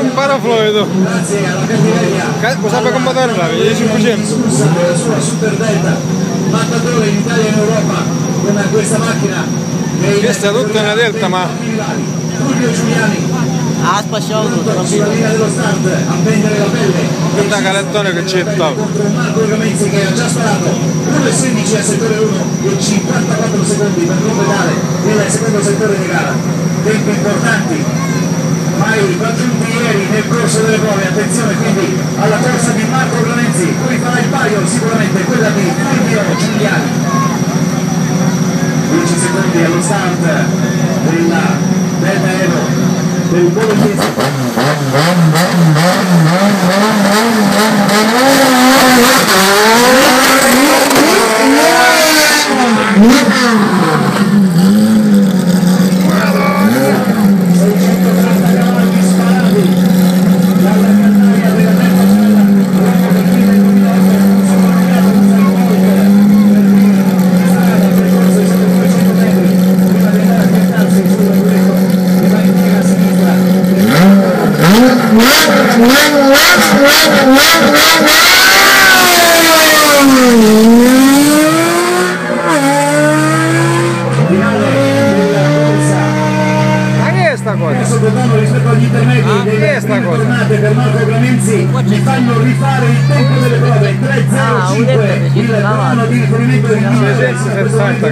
un parafluido. Grazie alla cattiveria. Lo sape con motore là, 500. Della sua Super Delta, mattatore in Italia e in Europa, come questa macchina. Questa è tutta una Delta, ma... Fulvio Giuliani. Sulla linea dello start a vendere la pelle. Guarda calettone che c'è top. Contro Marco Gamenzi che ha già sparato 1,16 al settore 1 e 54 secondi per completare il secondo settore di gara. Tempi importanti mai raggiunti ieri nel corso delle prove. Attenzione quindi alla corsa di Marco Gamenzi, poi farà il paio sicuramente quella di Fulvio Giuliani. 10 secondi allo start della Delta Evo del bolognese. Rispetto agli intermedi delle prime tornate per Marco Gamenzi mi fanno rifare il tempo delle prove 3.05 il crono di riferimento del 1960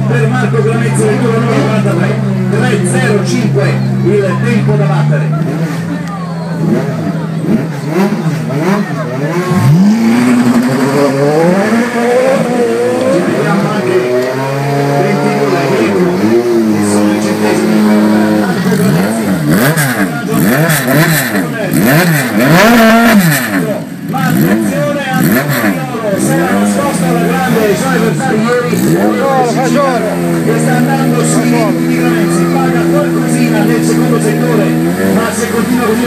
per Marco Gamenzi il numero 93 3.05 il tempo da battere. Vediamo anche 22 che sono i centesimi Marco Gamenzi. Ma attenzione a Antonio, se la nascosta alla grande i suoi avversari ieri che sta andando sui limiti di Gamenzi, paga qualcosina nel secondo settore, ma se continua così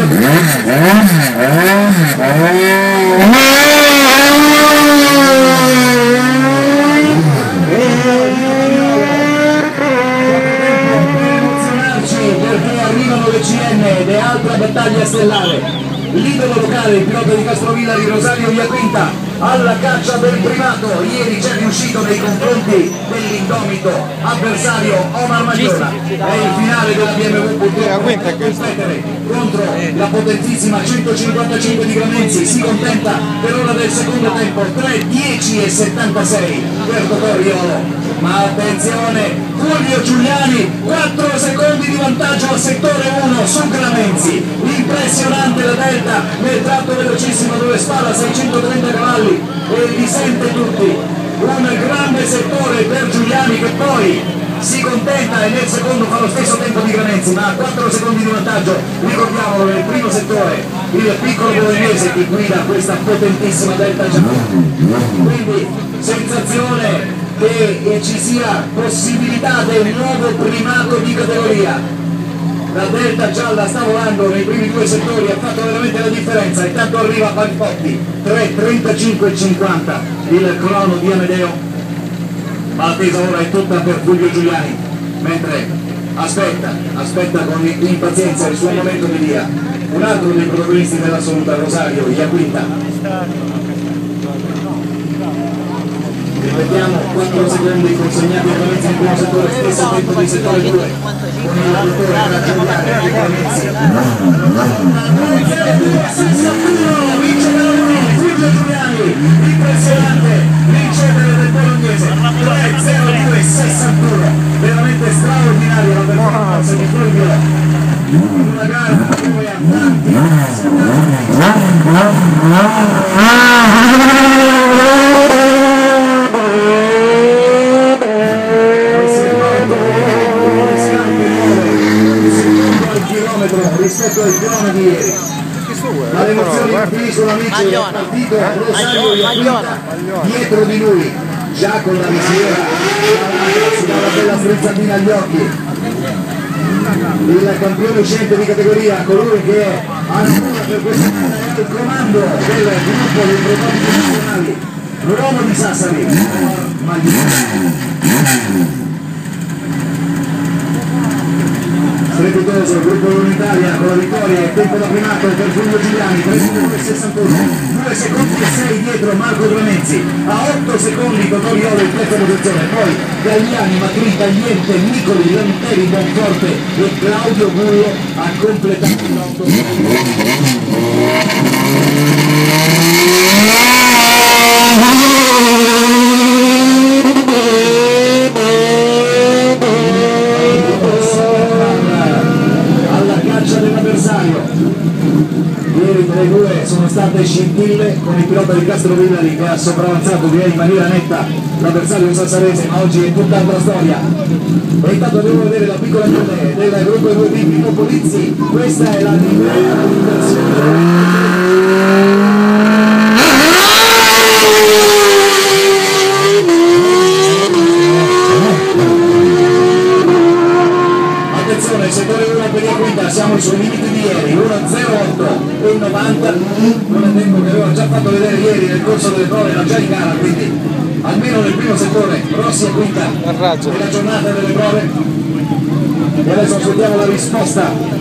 perché arrivano le CN ed è altra battaglia stellare. L'idolo locale, il pilota di Castrovillari, Rosario Iaquinta, alla caccia del primato. Ieri c'è riuscito nei confronti dell'indomito avversario Omar Maggiora. È il finale della BMW purtroppo competere contro la potentissima 155 di Gamenzi. Si contenta per ora del secondo tempo 3:10 e 76 per Totoriolo. Ma attenzione, Fulvio Giuliani, 4 secondi di vantaggio al settore 1 su Gamenzi. Impressionante la Delta nel tratto velocissimo dove spara 630 cavalli e li sente tutti. Un grande settore per Giuliani che poi si contenta e nel secondo fa lo stesso tempo di Gamenzi, ma a 4 secondi di vantaggio. Ricordiamolo, nel primo settore il piccolo bolognese che guida questa potentissima Delta gialla. Quindi sensazione che ci sia possibilità del nuovo primato di categoria. La Delta gialla sta volando nei primi due settori, ha fatto veramente la differenza. Intanto arriva Pagpotti 3:35,50 il crono di Amedeo, ma l'attesa ora è tutta per Fulvio Giuliani, mentre aspetta con impazienza il suo momento di via un altro dei protagonisti dell'assoluta, Rosario Iaquinta. Ripetiamo, 4 secondi consegnati a Gamenzi nel primo settore, stesso tempo di settore 2 con il dottore Giuliani e Gamenzi. Vince Fulvio Giuliani, impressionante vincere del bolognese 3:02,61, veramente straordinaria la performance di Fulvio in una gara dove ha tanti rispetto al girone di ieri. Ma l'emozione finiscono amici del partito Rosario Iaquinta dietro di lui, già con la visiera si dà una bella strizzatina agli occhi. Il campione uscente di categoria, colui che è per questo il comando del gruppo dei prototipi nazionali, l'uomo di Sassari, strepitoso il gruppo Unitaria con la vittoria e tempo da primato per Giulio Giuliani, 32,61, 2 secondi e 6 dietro Marco Granezzi, a 8 secondi Totoriolo in terza posizione, poi Gagliani, Matri, Tagliente, Nicoli, Lanteri, Bonforte e Claudio Gullo a completato l'8. Ieri tra i due sono state scintille con il pilota di Castrovillari che ha sopravanzato direi in maniera netta l'avversario sassarese, ma oggi è tutt'altra storia. E intanto devo vedere la piccola nube del gruppo 2B Pino Polizzi, questa è la livrea di attenzione, settore 1 per la quinta, siamo sui limiti di ieri, 1.08 e 90, non è tempo che avevo già fatto vedere ieri nel corso delle prove, era già in gara, quindi almeno nel primo settore, Rossi e quinta della giornata delle prove. E adesso aspettiamo la risposta.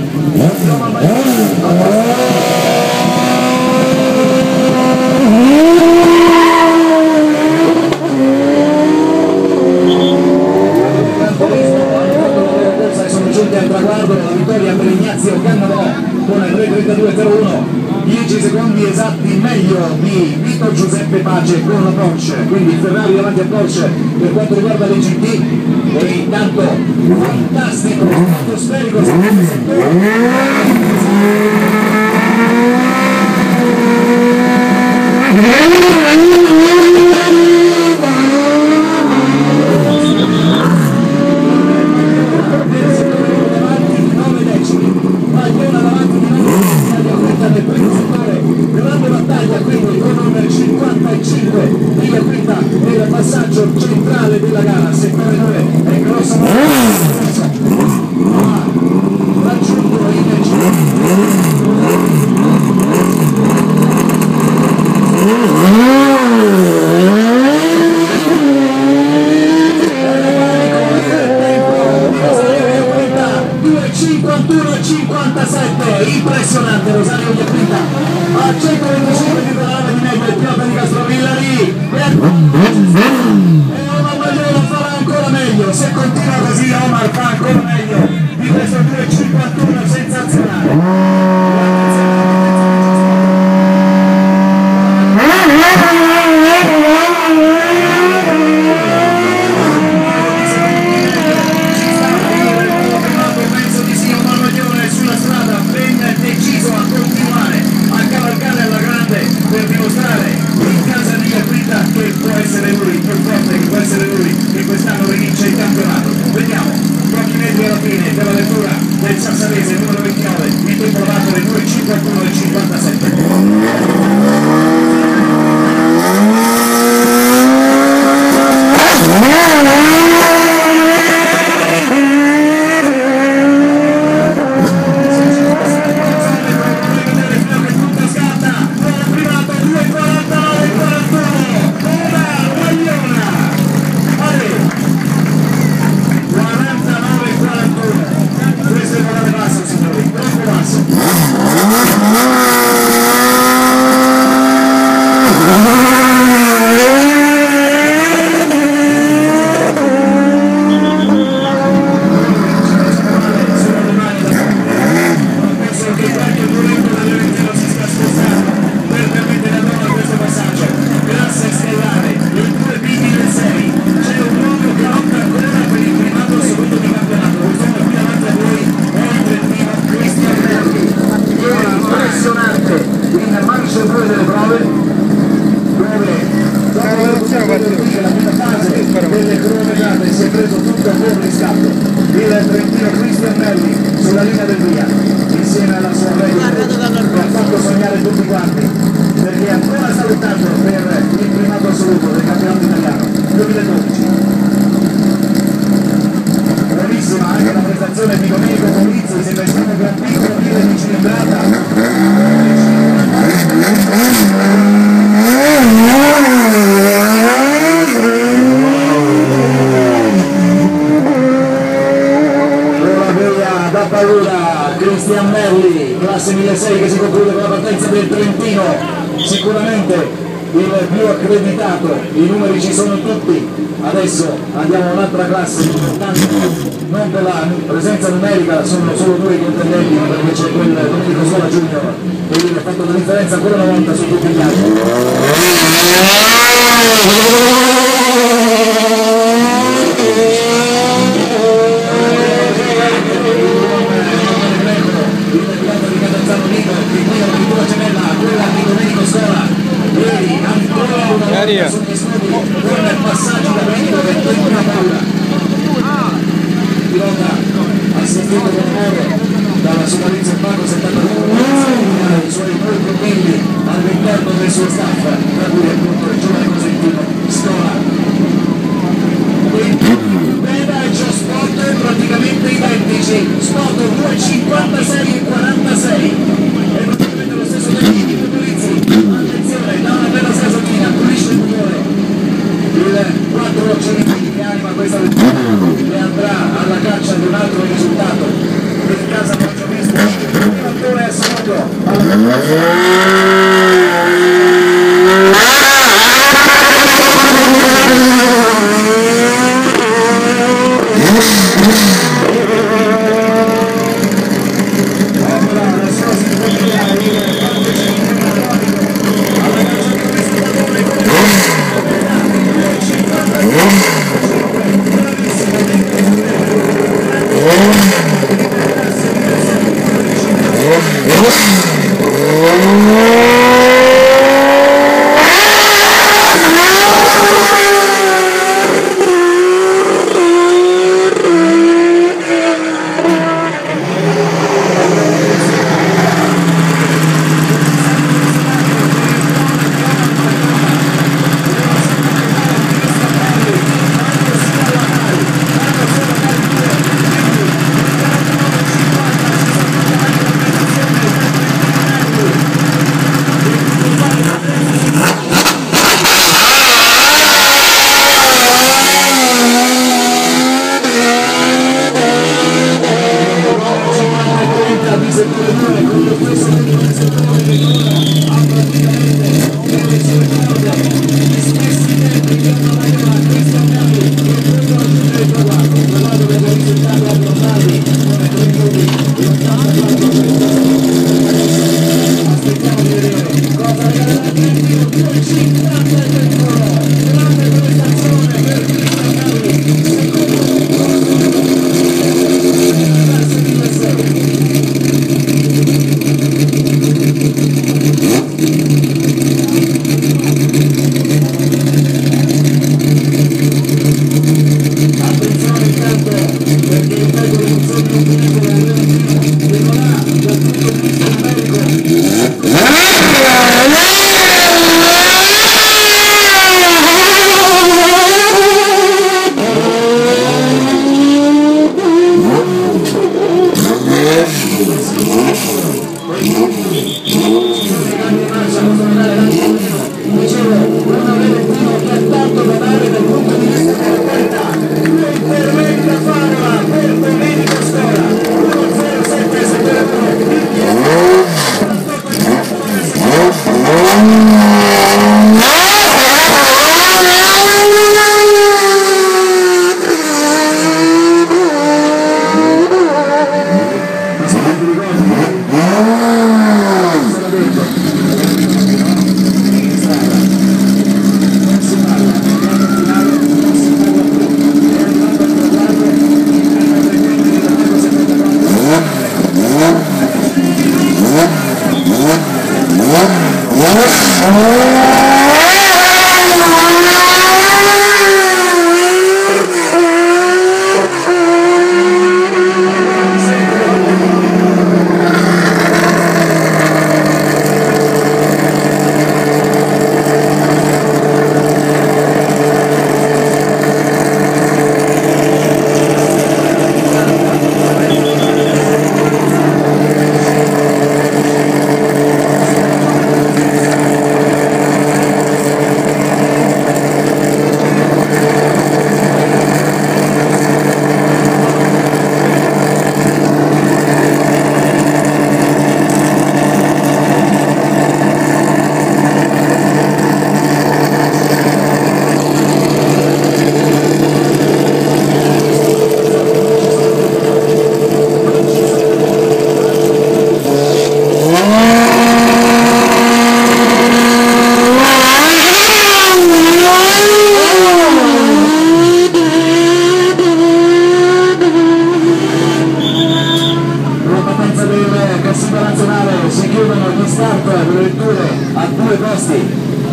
Al traguardo la vittoria per Ignazio Cannavò con il 3:32.01, 10 secondi esatti meglio di Vito Giuseppe Pace con la Porsche, quindi Ferrari davanti a Porsche per quanto riguarda le GT. E intanto fantastico atmosferico secondo settore. Grande battaglia quindi con un 55 via quinta nel passaggio centrale della gara, settore 9 è grossa raggiunto impressionante Rosario Iacquinta a 125,9 di media, il pilota di Castrovillari e Omar Maglione farà ancora meglio, se continua così Omar fa ancora meglio di questo 2.51 sensazionale. Per dimostrare in casa di Iacquinta che può essere lui, più forte che può essere lui, che quest'anno vince il campionato. Vediamo, pochi metri alla fine per la lettura del sassarese numero 29, il tempo provato è 2.51 e 57. Delle cronometrate si è preso tutto con riscatto il trentino Cristianelli sulla linea del via insieme alla sua regola che ha fatto sognare tutti quanti perché ancora sta lottando per il primato assoluto del campionato italiano 2012. Bravissima anche la prestazione di Domenico Polizzi, sembra stato un piccolo piede di cilindrata. sicuramente il più accreditato, i numeri ci sono tutti. Adesso andiamo a un'altra classe importante, non per la presenza numerica, sono solo due i contendenti, ma perché c'è quel Domenico Scola Junior che viene fatto la differenza ancora una volta su tutti gli altri. Il pilota di Catanzaro Nino, che qui è la pittura gemella, quella di Domenico Scola. Ieri ancora una volta sugli studi con il passaggio da Domenico che tenta paura. Il pilota ha sentito l'onore dalla sodalizia Paco 72 i suoi due fratelli all'interno del suo staff, tra cui appunto il giovane Cosentino Scola. Pedaggi spot praticamente identici, spot 2,56 e 46 è praticamente lo stesso tempo di utilizzi. Attenzione, da una bella scasotina, pulisce il motore, il 4 cilindri che anima questa vettura e andrà alla caccia di un altro risultato per casa Mongiovista. Il fattore assoluto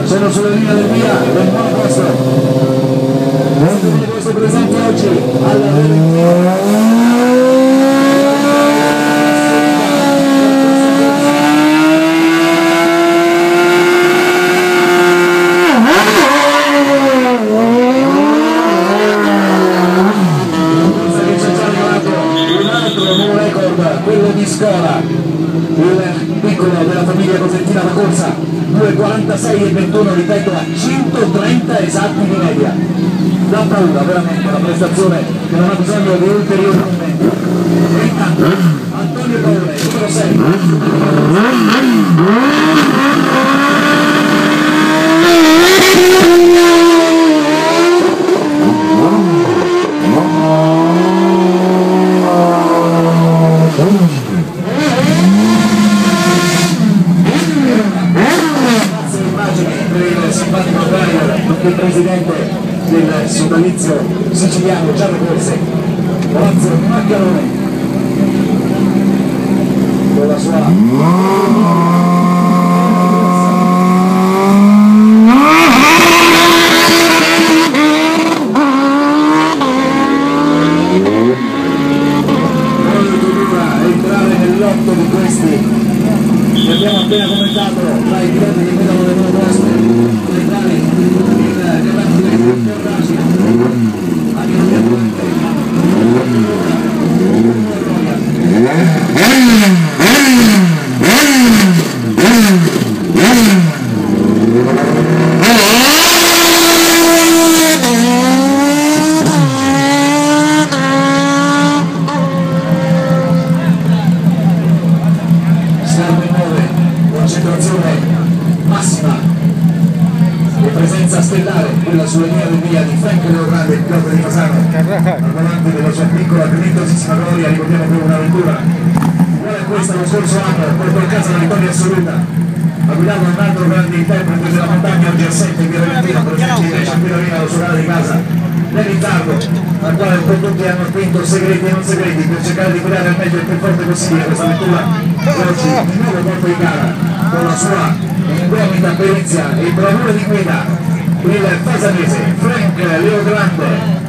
sono sulla linea del via del nuovo posto. Questo presente oggi alla quello di Scola, il piccolo della famiglia cosentina da corsa, 2,46 e 21, ripeto, a 130 esatti di media. Da paura veramente una prestazione che non ha bisogno di ulteriori commenti. E intanto Antonio Paone, numero 6. Il presidente del sodalizio siciliano Gianni Corse, Orazio Maccarone, con la sua entrare nell'otto di questi che abbiamo appena commentato tra i piloti che guidano le nuove poste, le quali concentrazione massima e presenza stellare, quella sulla linea del via di Franco Leogrande, il pilota di Fasano, al volante della sua piccola dignitosissima gloria. Ricordiamo che un'avventura uguale a questa lo scorso anno portò a casa la vittoria assoluta, ha guidato un altro grande interprete della montagna oggi assente, Piero Valentino, per invece a Piero alla sua gara di casa, Lenny Tardo, al quale un po' tutti hanno spinto segreti e non segreti per cercare di guidare al meglio e più forte possibile questa avventura che oggi di nuovo porta in gara con la sua indomita perizia e bravura di guida il fasanese Frank Leogrande.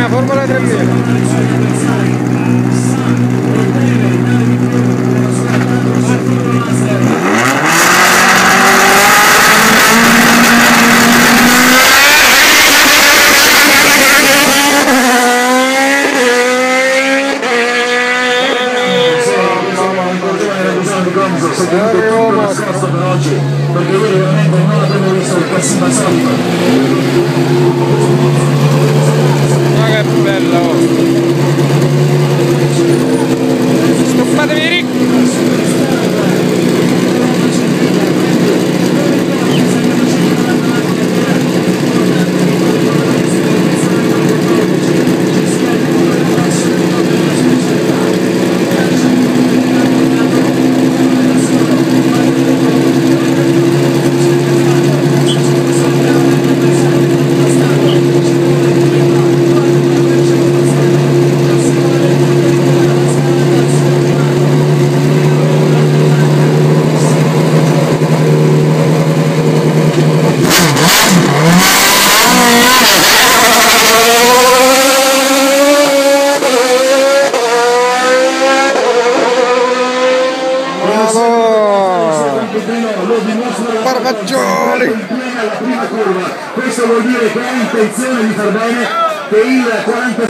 Formula 3000. Per oggi, perché ieri veramente non abbiamo visto il pessimo solito. Ma che bella, oh! Stoppatevi Rick! Barbaccioli alla prima curva, questo vuol dire che ha intenzione di far bene, che il 40